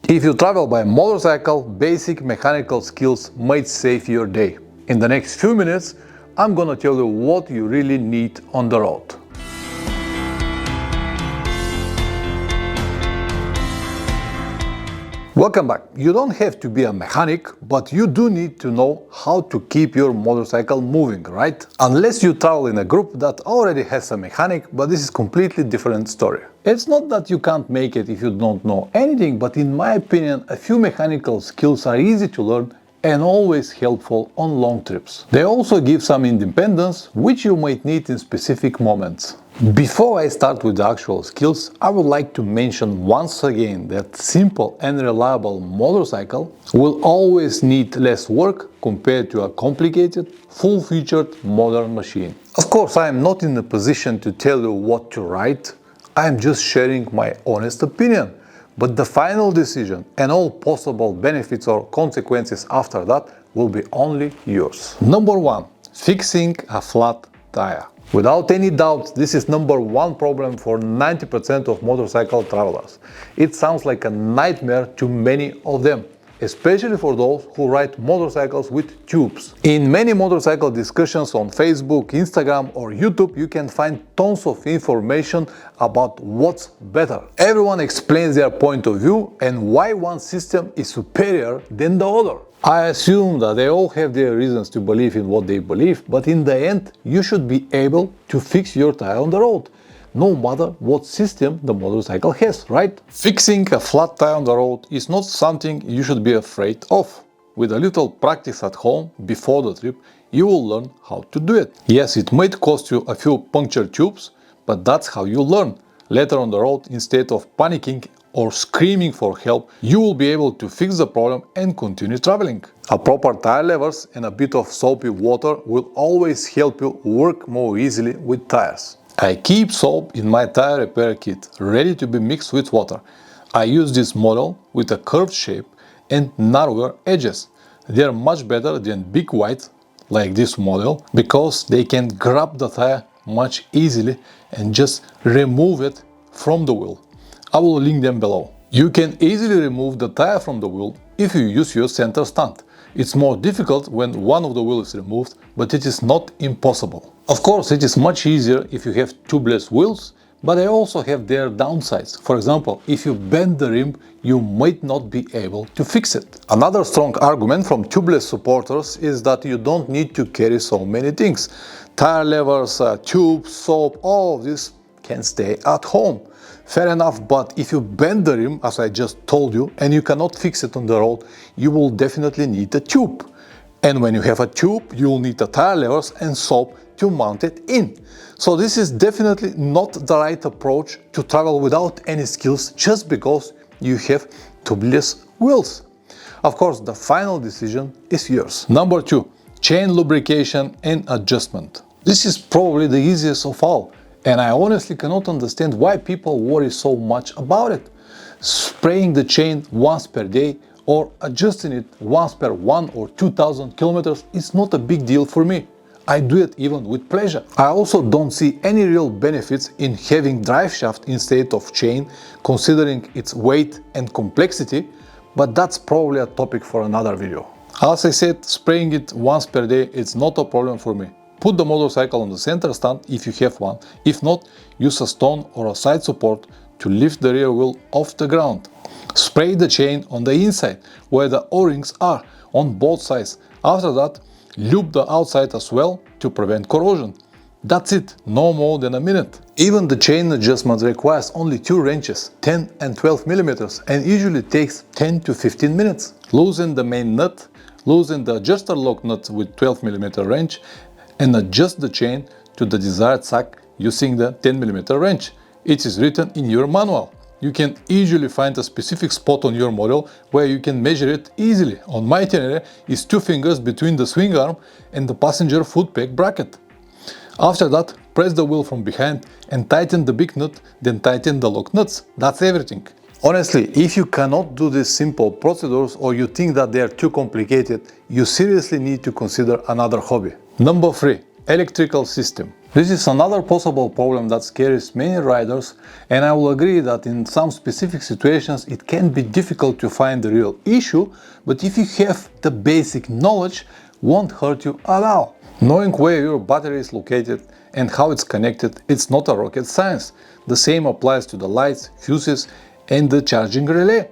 If you travel by motorcycle, basic mechanical skills might save your day. In the next few minutes, I'm gonna tell you what you really need on the road. Welcome back. You don't have to be a mechanic, but you do need to know how to keep your motorcycle moving, right? Unless you travel in a group that already has a mechanic, but this is completely different story. It's not that you can't make it if you don't know anything, but in my opinion, a few mechanical skills are easy to learn and always helpful on long trips. They also give some independence, which you might need in specific moments. Before I start with the actual skills, I would like to mention once again that simple and reliable motorcycle will always need less work compared to a complicated, full-featured modern machine. Of course, I am not in a position to tell you what to ride, I am just sharing my honest opinion. But the final decision and all possible benefits or consequences after that will be only yours. Number 1. Fixing a flat tire. Without any doubt, this is number 1 problem for 90% of motorcycle travelers. It sounds like a nightmare to many of them, especially for those who ride motorcycles with tubes. In many motorcycle discussions on Facebook, Instagram or YouTube, you can find tons of information about what's better. Everyone explains their point of view and why one system is superior than the other. I assume that they all have their reasons to believe in what they believe, but in the end, you should be able to fix your tire on the road, no matter what system the motorcycle has, right? Fixing a flat tire on the road is not something you should be afraid of. With a little practice at home before the trip, you will learn how to do it. Yes, it might cost you a few punctured tubes, but that's how you learn. Later on the road, instead of panicking or screaming for help, you will be able to fix the problem and continue traveling. A proper tire levers and a bit of soapy water will always help you work more easily with tires. I keep soap in my tire repair kit, ready to be mixed with water. I use this model with a curved shape and narrower edges. They are much better than big white, like this model, because they can grab the tire much easily and just remove it from the wheel. I will link them below. You can easily remove the tire from the wheel if you use your center stand. It's more difficult when one of the wheels is removed, but it is not impossible. Of course, it is much easier if you have tubeless wheels, but they also have their downsides. For example, if you bend the rim, you might not be able to fix it. Another strong argument from tubeless supporters is that you don't need to carry so many things. Tire levers, tubes, soap, all of this can stay at home. Fair enough, but if you bend the rim, as I just told you, and you cannot fix it on the road, you will definitely need a tube. And when you have a tube, you will need the tire levers and soap to mount it in. So this is definitely not the right approach to travel without any skills just because you have tubeless wheels. Of course, the final decision is yours. Number 2. Chain lubrication and adjustment. This is probably the easiest of all. And I honestly cannot understand why people worry so much about it. Spraying the chain once per day or adjusting it once per 1 or 2,000 kilometers is not a big deal for me. I do it even with pleasure. I also don't see any real benefits in having drive shaft instead of chain, considering its weight and complexity, but that's probably a topic for another video. As I said, spraying it once per day is not a problem for me. Put the motorcycle on the center stand if you have one. If not, use a stone or a side support to lift the rear wheel off the ground. Spray the chain on the inside, where the O-rings are, on both sides. After that, lube the outside as well to prevent corrosion. That's it, no more than a minute. Even the chain adjustment requires only 2 wrenches, 10 and 12 millimeters, and usually takes 10 to 15 minutes. Loosen the main nut, loosen the adjuster lock nut with 12 millimeter wrench, and adjust the chain to the desired sack using the 10 millimeter wrench. It is written in your manual. You can easily find a specific spot on your model where you can measure it easily. On my Tenere is 2 fingers between the swing arm and the passenger foot peg bracket. After that, press the wheel from behind and tighten the big nut, then tighten the lock nuts. That's everything. Honestly, if you cannot do these simple procedures or you think that they are too complicated, you seriously need to consider another hobby. Number 3. Electrical system. This is another possible problem that scares many riders, and I will agree that in some specific situations it can be difficult to find the real issue, but if you have the basic knowledge, won't hurt you at all. Knowing where your battery is located and how it's connected, it's not a rocket science. The same applies to the lights, fuses and the charging relay.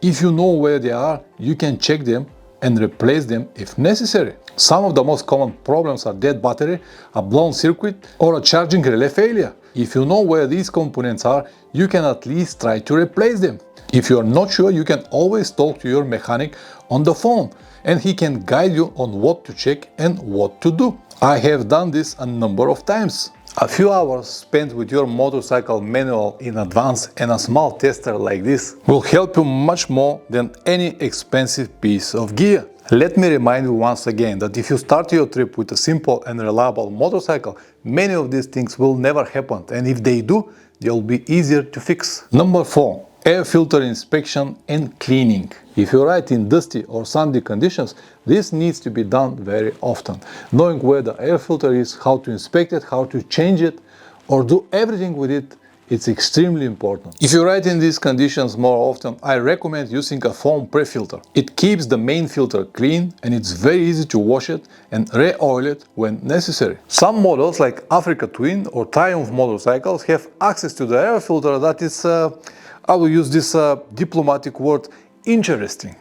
If you know where they are, you can check them and replace them if necessary. Some of the most common problems are dead battery, a blown circuit or a charging relay failure. If you know where these components are, you can at least try to replace them. If you are not sure, you can always talk to your mechanic on the phone and he can guide you on what to check and what to do. I have done this a number of times. A few hours spent with your motorcycle manual in advance and a small tester like this will help you much more than any expensive piece of gear. Let me remind you once again that if you start your trip with a simple and reliable motorcycle, many of these things will never happen, and if they do, they'll be easier to fix. Number 4. Air filter inspection and cleaning. If you ride in dusty or sandy conditions, this needs to be done very often. Knowing where the air filter is, how to inspect it, how to change it, or do everything with it, it's extremely important. If you ride in these conditions more often, I recommend using a foam pre-filter. It keeps the main filter clean and it's very easy to wash it and re-oil it when necessary. Some models like Africa Twin or Triumph motorcycles have access to the air filter that is, I will use this diplomatic word, interesting.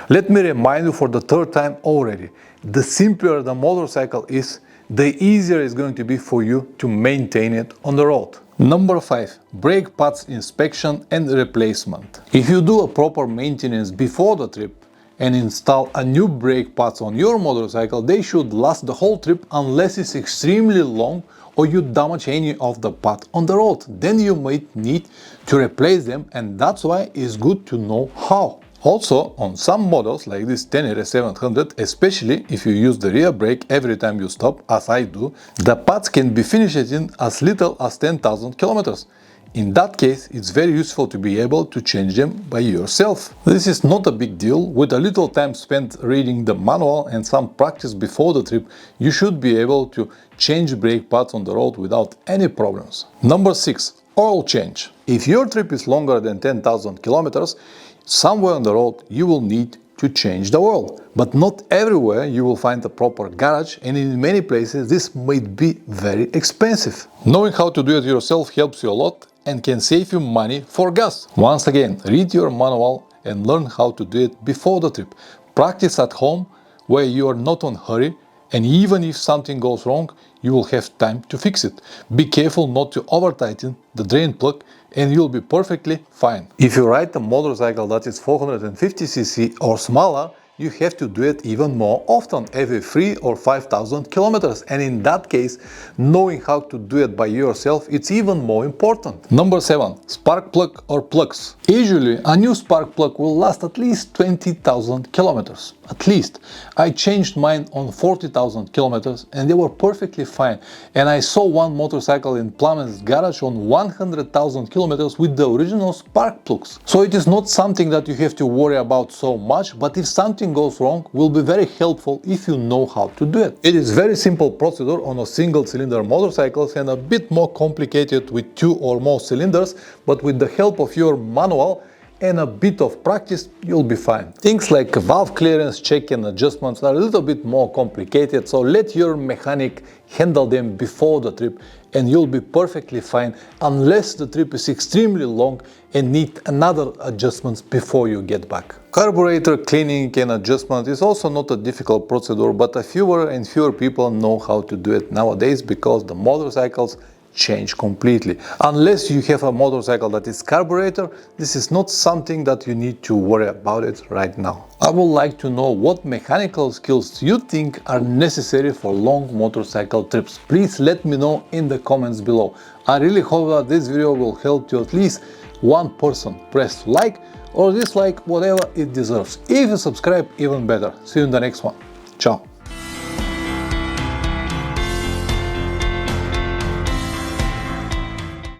Let me remind you for the third time already, the simpler the motorcycle is, the easier it's going to be for you to maintain it on the road. Number 5. Brake pads inspection and replacement. If you do a proper maintenance before the trip and install a new brake pads on your motorcycle, they should last the whole trip unless it's extremely long or you damage any of the pad on the road. Then you might need to replace them, and that's why it's good to know how. Also, on some models like this Tenere 700, especially if you use the rear brake every time you stop, as I do, the pads can be finished in as little as 10,000 kilometers. In that case, it's very useful to be able to change them by yourself. This is not a big deal. With a little time spent reading the manual and some practice before the trip, you should be able to change brake pads on the road without any problems. Number 6. Oil change. If your trip is longer than 10,000 kilometers, somewhere on the road you will need to change the oil. But not everywhere you will find a proper garage, and in many places this might be very expensive. Knowing how to do it yourself helps you a lot and can save you money for gas. Once again, read your manual and learn how to do it before the trip. Practice at home where you are not in a hurry, and even if something goes wrong, you will have time to fix it. Be careful not to over-tighten the drain plug and you'll be perfectly fine. If you ride a motorcycle that is 450cc or smaller, you have to do it even more often, every 3 or 5,000 kilometers, and in that case, knowing how to do it by yourself, it's even more important. Number 7. Spark plug or plugs. Usually, a new spark plug will last at least 20,000 kilometers. At least. I changed mine on 40,000 kilometers and they were perfectly fine. And I saw one motorcycle in Plummen's garage on 100,000 kilometers with the original spark plugs. So it is not something that you have to worry about so much, but if something goes wrong, will be very helpful if you know how to do it. It is very simple procedure on a single cylinder motorcycles and a bit more complicated with 2 or more cylinders, but with the help of your manual and a bit of practice, you'll be fine. Things like valve clearance check and adjustments are a little bit more complicated, so let your mechanic handle them before the trip and you'll be perfectly fine, unless the trip is extremely long and need another adjustments before you get back. Carburetor cleaning and adjustment is also not a difficult procedure, but fewer and fewer people know how to do it nowadays because the motorcycles change completely. Unless you have a motorcycle that is carburetor, this is not something that you need to worry about it right now. I would like to know what mechanical skills you think are necessary for long motorcycle trips. Please let me know in the comments below. I really hope that this video will help to at least one person. Press like or dislike, whatever it deserves. If you subscribe, even better. See you in the next one. Ciao.